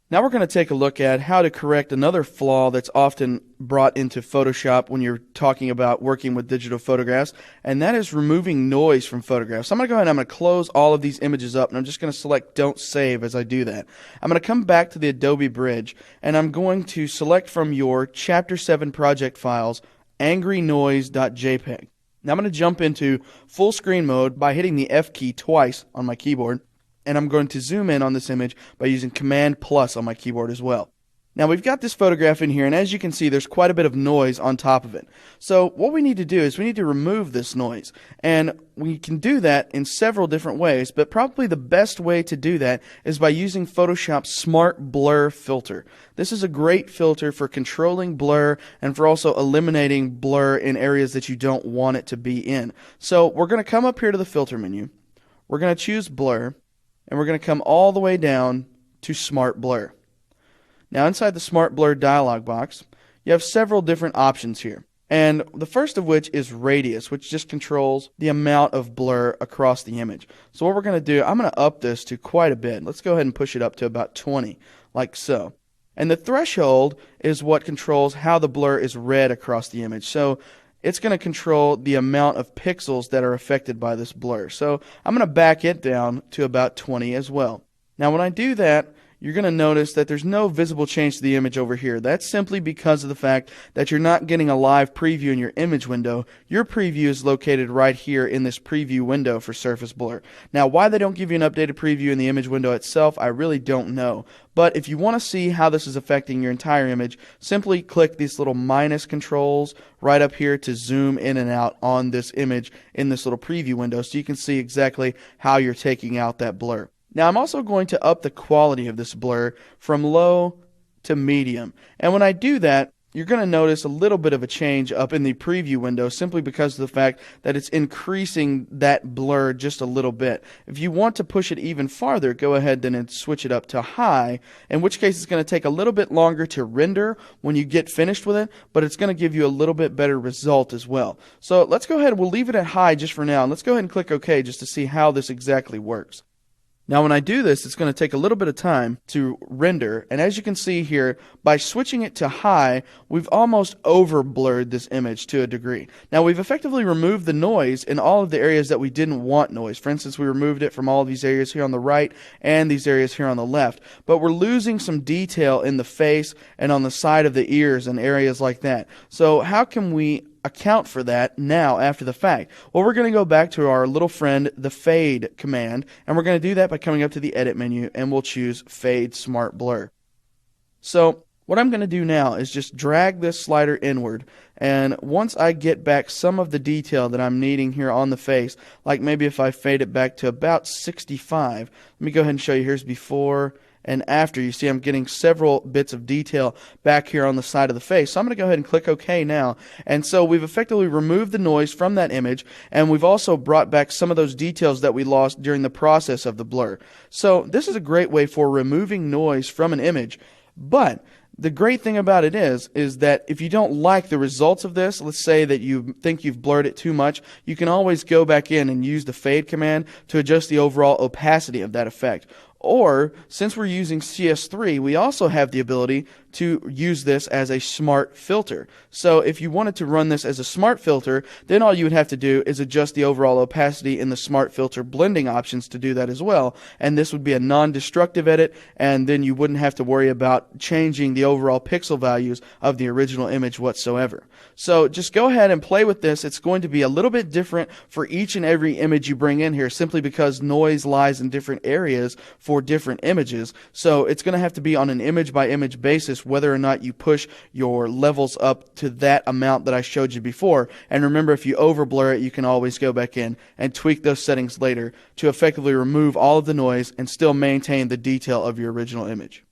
Now we're going to take a look at how to correct another flaw that's often brought into Photoshop when you're talking about working with digital photographs, and that is removing noise from photographs. So I'm going to go ahead and I'm going to close all of these images up, and I'm just going to select Don't Save as I do that. I'm going to come back to the Adobe Bridge, and I'm going to select from your Chapter7 project files, angrynoise.jpg. Now I'm going to jump into full screen mode by hitting the F key twice on my keyboard. And I'm going to zoom in on this image by using Command plus on my keyboard as well. Now we've got this photograph in here, and as you can see there's quite a bit of noise on top of it. So what we need to do is we need to remove this noise, and we can do that in several different ways, but probably the best way to do that is by using Photoshop's Smart Blur filter. This is a great filter for controlling blur and for also eliminating blur in areas that you don't want it to be in. So we're going to come up here to the filter menu, we're going to choose Blur, and we're going to come all the way down to Smart Blur. Now inside the Smart Blur dialog box, you have several different options here. And the first of which is Radius, which just controls the amount of blur across the image. So what we're going to do, I'm going to up this to quite a bit. Let's go ahead and push it up to about 20, like so. And the threshold is what controls how the blur is read across the image. So it's going to control the amount of pixels that are affected by this blur. So I'm going to back it down to about 20 as well. Now when I do that, you're going to notice that there's no visible change to the image over here. That's simply because of the fact that you're not getting a live preview in your image window. Your preview is located right here in this preview window for surface blur. Now why they don't give you an updated preview in the image window itself, I really don't know. But if you want to see how this is affecting your entire image, simply click these little minus controls right up here to zoom in and out on this image in this little preview window so you can see exactly how you're taking out that blur. Now I'm also going to up the quality of this blur from low to medium. And when I do that, you're going to notice a little bit of a change up in the preview window simply because of the fact that it's increasing that blur just a little bit. If you want to push it even farther, go ahead then and switch it up to high, in which case it's going to take a little bit longer to render when you get finished with it, but it's going to give you a little bit better result as well. So let's go ahead, we'll leave it at high just for now, and let's go ahead and click OK just to see how this exactly works. Now when I do this, it's going to take a little bit of time to render, and as you can see here, by switching it to high, we've almost over blurred this image to a degree. Now we've effectively removed the noise in all of the areas that we didn't want noise. For instance, we removed it from all of these areas here on the right and these areas here on the left, but we're losing some detail in the face and on the side of the ears and areas like that. So how can we account for that now after the fact? Well, we're going to go back to our little friend, the Fade command, and we're going to do that by coming up to the Edit menu, and we'll choose Fade Smart Blur. So what I'm going to do now is just drag this slider inward, and once I get back some of the detail that I'm needing here on the face, like maybe if I fade it back to about 65, let me go ahead and show you. Here's before and after. You see I'm getting several bits of detail back here on the side of the face. So I'm going to go ahead and click OK now. And so we've effectively removed the noise from that image, and we've also brought back some of those details that we lost during the process of the blur. So this is a great way for removing noise from an image, but the great thing about it is that if you don't like the results of this, let's say that you think you've blurred it too much, you can always go back in and use the fade command to adjust the overall opacity of that effect. Or, since we're using CS3, we also have the ability to use this as a smart filter. So if you wanted to run this as a smart filter, then all you would have to do is adjust the overall opacity in the smart filter blending options to do that as well. And this would be a non-destructive edit, and then you wouldn't have to worry about changing the overall pixel values of the original image whatsoever. So just go ahead and play with this. It's going to be a little bit different for each and every image you bring in here, simply because noise lies in different areas for different images. So it's going to have to be on an image by image basis whether or not you push your levels up to that amount that I showed you before. And remember, if you over blur it, you can always go back in and tweak those settings later to effectively remove all of the noise and still maintain the detail of your original image.